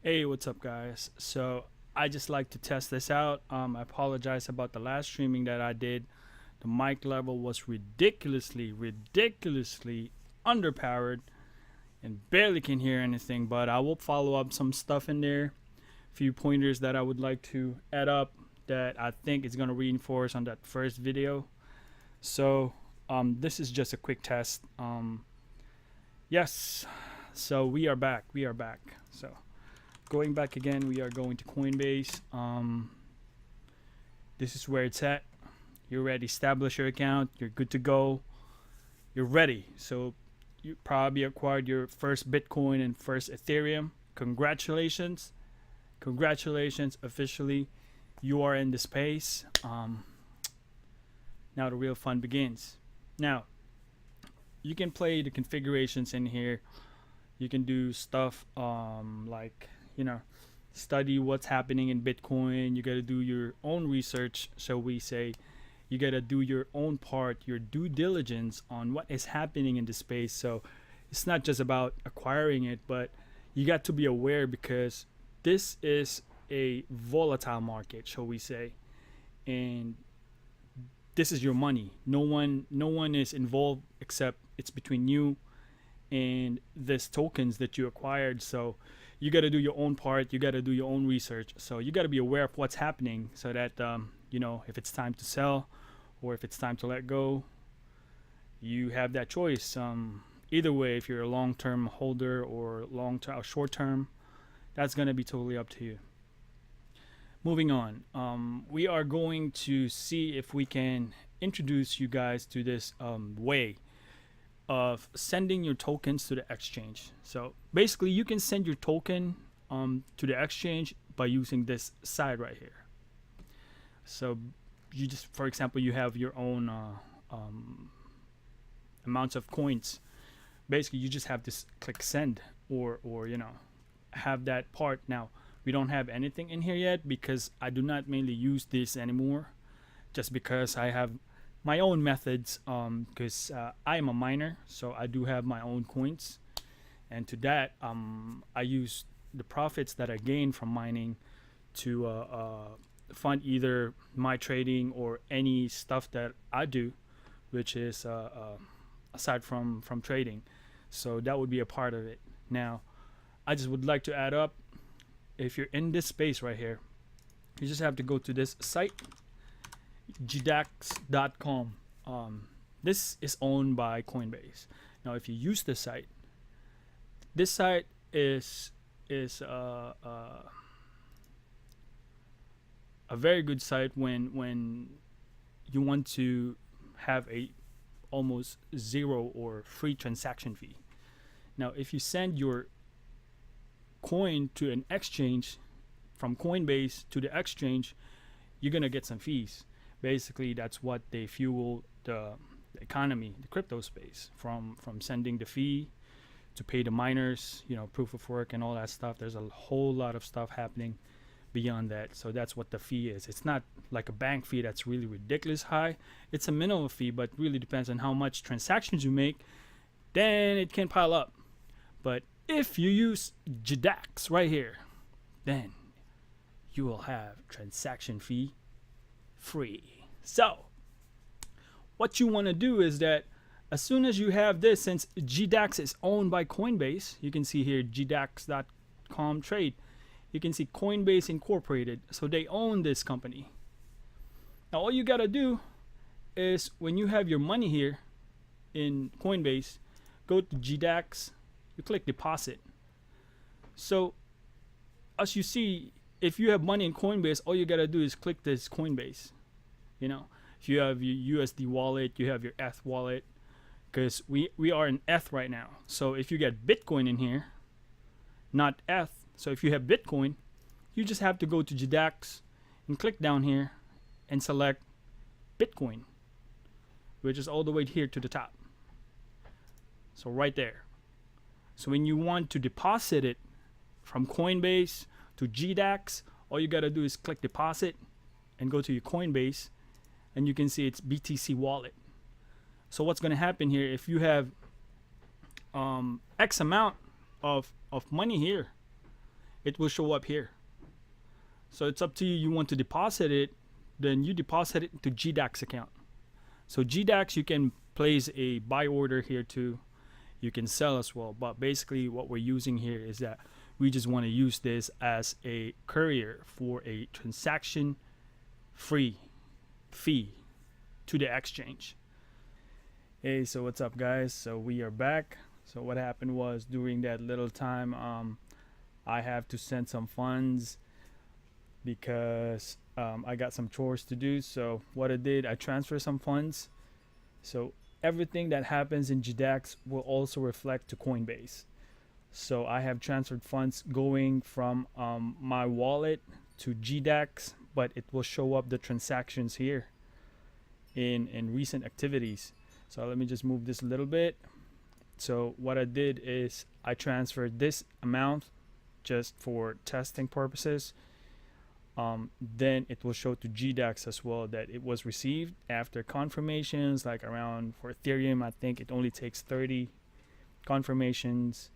Hey, what's up, guys? So I just like to test this out. I apologize about the last streaming that I did. The mic level was ridiculously underpowered and barely can hear anything. But I will follow up some stuff in there, a few pointers that I would like to add up that I think is going to reinforce on that first video. So this is just a quick test. Yes, so we are back. We are back. So going back again, we are going to Coinbase. This is where it's at. You're ready. Establish your account. You're good to go. You're ready. So you probably acquired your first Bitcoin and first Ethereum. Congratulations. Congratulations. Officially, you are in the space. Now the real fun begins. Now, you can play the configurations in here. You can do stuff like, study what's happening in Bitcoin. You got to do your own research, so we say. You got to do your own part, your due diligence on what is happening in the space. So it's not just about acquiring it, but you got to be aware because this is a volatile market, shall we say. And this is your money. No one is involved except it's between you and this tokens that you acquired. So you got to do your own part. You got to do your own research. So you got to be aware of what's happening so that if it's time to sell or if it's time to let go, you have that choice. Either way, if you're a long-term holder or long-term, short-term, that's going to be totally up to you. Moving on, we are going to see if we can introduce you guys to this way of sending your tokens to the exchange. So basically, you can send your token to the exchange by using this side right here. So you just, for example, you have your own amounts of coins. Basically, you just have to click send or have that part. Now we don't have anything in here yet because I do not mainly use this anymore, just because I have my own methods, because I am a miner, so I do have my own coins, and to that I use the profits that I gain from mining to fund either my trading or any stuff that I do, which is aside from trading. So that would be a part of it. Now I just would like to add up, if you're in this space right here, you just have to go to this site, gdax.com. This is owned by Coinbase. Now if you use this site is a very good site when you want to have a almost zero or free transaction fee. Now if you send your coin to an exchange from Coinbase to the exchange, you're gonna get some fees. Basically, that's what they fuel the economy, the crypto space, from sending the fee to pay the miners, proof of work and all that stuff. There's a whole lot of stuff happening beyond that. So that's what the fee is. It's not like a bank fee that's really ridiculous high. It's a minimal fee, but really depends on how much transactions you make. Then it can pile up. But if you use GDAX right here, then you will have transaction fee free. So what you want to do is that as soon as you have this, since GDAX is owned by Coinbase, you can see here gdax.com trade. You can see Coinbase Incorporated. So they own this company. Now all you got to do is when you have your money here in Coinbase, go to GDAX, you click deposit. So as you see, if you have money in Coinbase, all you got to do is click this Coinbase. If you have your USD wallet, you have your ETH wallet, because we are in ETH right now. So if you get Bitcoin in here, not ETH, so if you have Bitcoin, you just have to go to GDAX and click down here and select Bitcoin, which is all the way here to the top. So right there. So when you want to deposit it from Coinbase to GDAX, all you got to do is click deposit and go to your Coinbase, and you can see it's BTC wallet. So what's going to happen here, if you have X amount of money here, it will show up here. So it's up to you. You want to deposit it, then you deposit it into GDAX account. So GDAX, you can place a buy order here too. You can sell as well. But basically what we're using here is that we just want to use this as a courier for a transaction free fee to the exchange. Hey, so what's up guys? So we are back. So what happened was, during that little time, I have to send some funds because I got some chores to do. So what I did, I transferred some funds. So everything that happens in GDAX will also reflect to Coinbase. So I have transferred funds going from my wallet to GDAX, but it will show up the transactions here in recent activities. So let me just move this a little bit. So what I did is I transferred this amount just for testing purposes. Then it will show to GDAX as well that it was received after confirmations, like around, for Ethereum, I think it only takes 30 confirmations,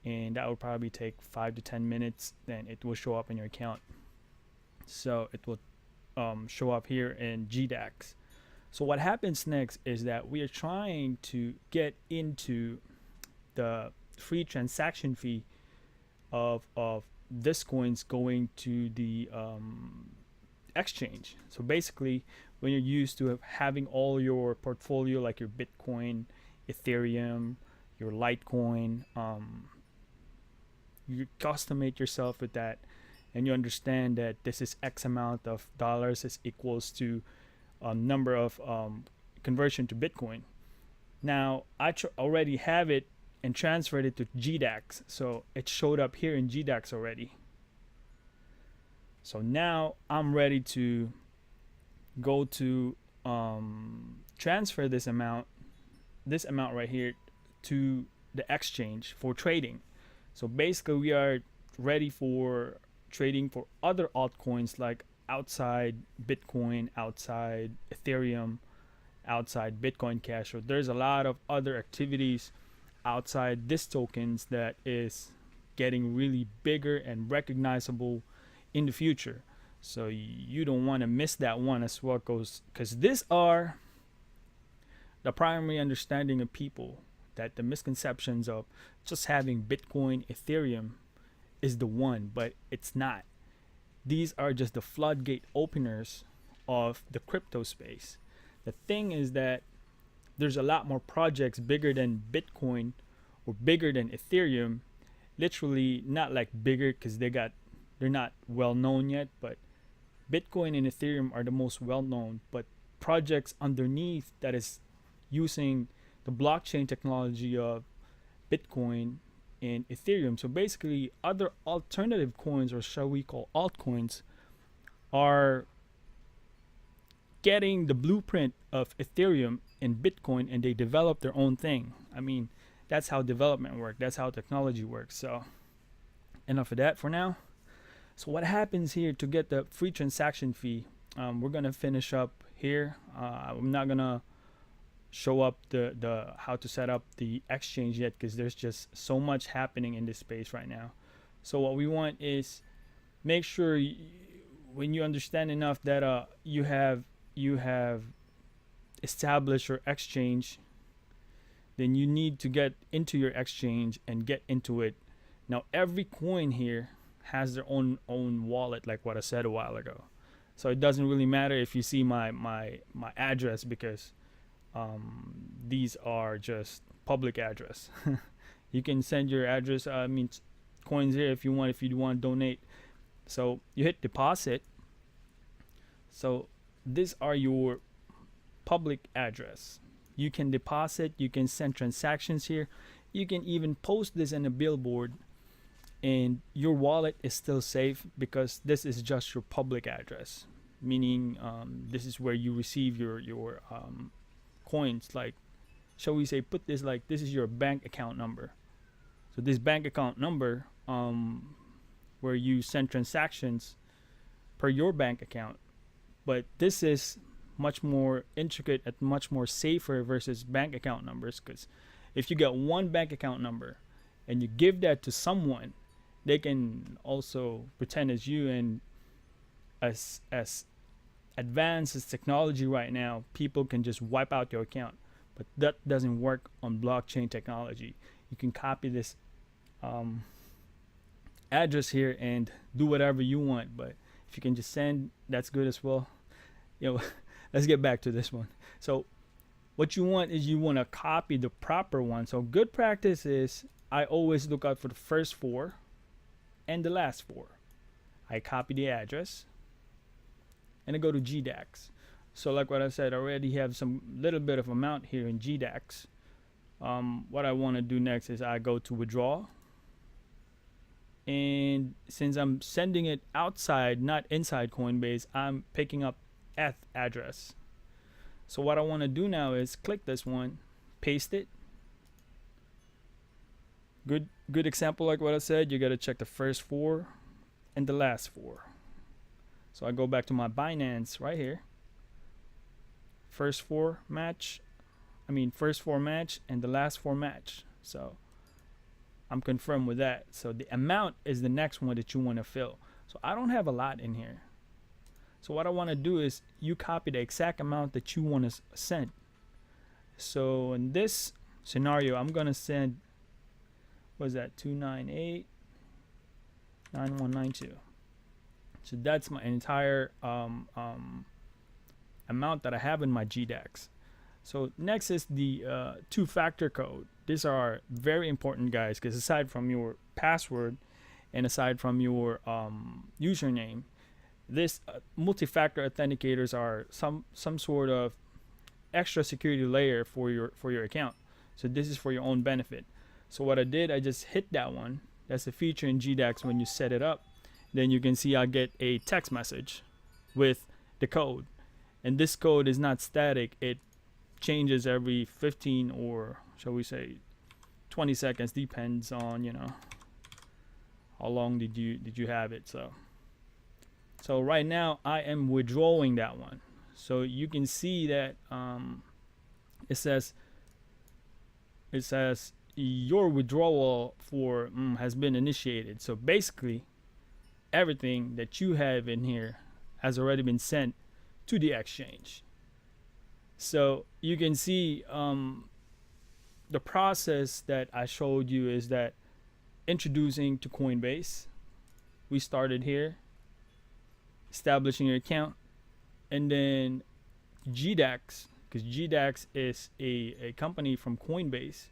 and that will probably take 5 to 10 minutes. Then it will show up in your account. So it will show up here in GDAX. So what happens next is that we are trying to get into the free transaction fee of this coins going to the exchange. So basically, when you're used to having all your portfolio, like your Bitcoin, Ethereum, your Litecoin, you customate yourself with that, and you understand that this is X amount of dollars is equals to number of conversion to Bitcoin. Now I already have it and transferred it to GDAX, so it showed up here in GDAX already. So now I'm ready to go to transfer this amount right here to the exchange for trading. So basically we are ready for trading for other altcoins, like outside Bitcoin, outside Ethereum, outside Bitcoin Cash. So there's a lot of other activities outside this tokens that is getting really bigger and recognizable in the future. So you don't want to miss that one as well, because these are the primary understanding of people, that the misconceptions of just having Bitcoin, Ethereum is the one, but it's not. These are just the floodgate openers of the crypto space. The thing is that there's a lot more projects bigger than Bitcoin or bigger than Ethereum. Literally not like bigger because they're not well known yet, but Bitcoin and Ethereum are the most well known. But projects underneath that is using the blockchain technology of Bitcoin and Ethereum. So basically other alternative coins, or shall we call altcoins, are getting the blueprint of Ethereum and Bitcoin, and they develop their own thing. I mean, that's how development works. That's how technology works. So enough of that for now. So what happens here to get the free transaction fee? We're gonna finish up here. I'm not gonna show up the how to set up the exchange yet, because there's just so much happening in this space right now. So what we want is make sure when you understand enough that you have established your exchange, then you need to get into your exchange and get into it. Now every coin here has their own wallet, like what I said a while ago. So it doesn't really matter if you see my address, because these are just public address. You can send your address, coins here if you want to donate. So you hit deposit. So these are your public address. You can deposit, you can send transactions here, you can even post this in a billboard, and your wallet is still safe because this is just your public address, meaning this is where you receive your coins. Like, shall we say, put this like this is your bank account number. So this bank account number, where you send transactions per your bank account. But this is much more intricate and much more safer versus bank account numbers, because if you get one bank account number and you give that to someone, they can also pretend as you. And as advanced as technology right now, people can just wipe out your account. But that doesn't work on blockchain technology. You can copy this um, address here and do whatever you want. But if you can just send, that's good as well. You know, let's get back to this one. So what you want is you want to copy the proper one. So good practice is I always look out for the first four and the last four. I copy the address and I go to GDAX. So like what I said, I already have some little bit of amount here in GDAX. What I want to do next is I go to withdraw. And since I'm sending it outside, not inside Coinbase, I'm picking up ETH address. So what I want to do now is click this one, paste it. Good example, like what I said, you got to check the first four and the last four. So I go back to my Binance right here. First four match and the last four match. So I'm confirmed with that. So the amount is the next one that you want to fill. So I don't have a lot in here. So what I want to do is you copy the exact amount that you want to send. So in this scenario, I'm going to send, what is that, 298.9192. So that's my entire amount that I have in my GDAX. So next is the two-factor code. These are very important, guys, because aside from your password and aside from your username, this multi-factor authenticators are some sort of extra security layer for your account. So this is for your own benefit. So what I did, I just hit that one. That's a feature in GDAX when you set it up. Then you can see I get a text message with the code. And this code is not static. It changes every 15 or shall we say 20 seconds, depends on, you know, how long did you have it. So right now I am withdrawing that one. So you can see that it says your withdrawal for has been initiated. So basically everything that you have in here has already been sent to the exchange. So you can see the process that I showed you is that introducing to Coinbase, we started here, establishing your account, and then GDAX, because GDAX is a company from Coinbase.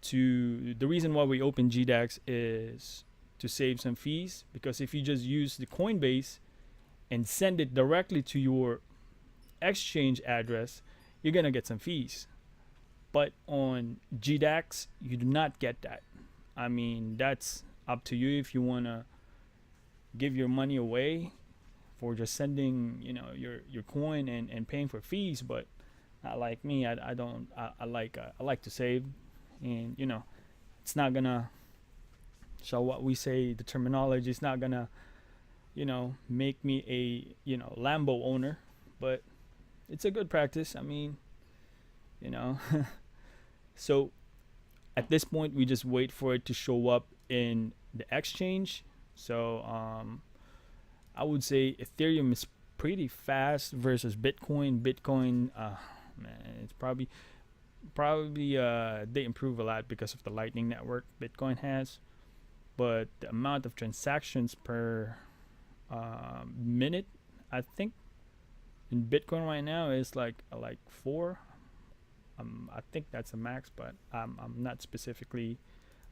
The reason why we open GDAX is to save some fees, because if you just use the Coinbase and send it directly to your exchange address, you're gonna get some fees. But on GDAX, you do not get that. I mean, that's up to you if you wanna give your money away for just sending, you know, your coin and paying for fees. But not like me. I like to save, and you know, it's not gonna. So what we say, the terminology, is not gonna, you know, make me a, you know, Lambo owner, but it's a good practice. I mean, you know. So at this point, we just wait for it to show up in the exchange. So I would say Ethereum is pretty fast versus Bitcoin. Bitcoin, man, it's probably they improve a lot because of the Lightning Network Bitcoin has. But the amount of transactions per minute, I think in Bitcoin right now is like 4. I think that's a max, but I'm not specifically,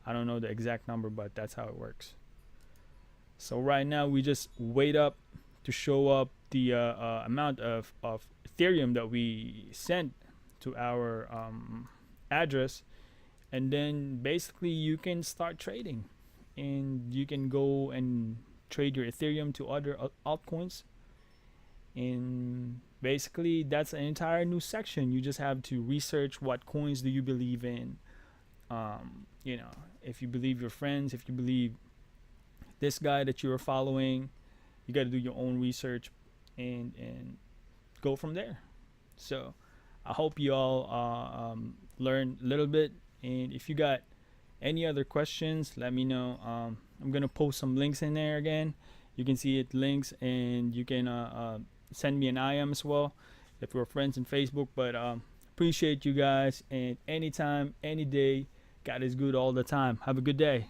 I don't know the exact number, but that's how it works. So right now we just wait up to show up the amount of Ethereum that we sent to our address, and then basically you can start trading, and you can go and trade your Ethereum to other altcoins. And basically that's an entire new section. You just have to research what coins do you believe in. You know, if you believe your friends, if you believe this guy that you are following, you got to do your own research and go from there. So I hope you all learn a little bit, and if you got any other questions, let me know. I'm gonna post some links in there again. You can see it links, and you can send me an IM as well if we're friends on Facebook. But appreciate you guys, and anytime, any day, God is good all the time. Have a good day.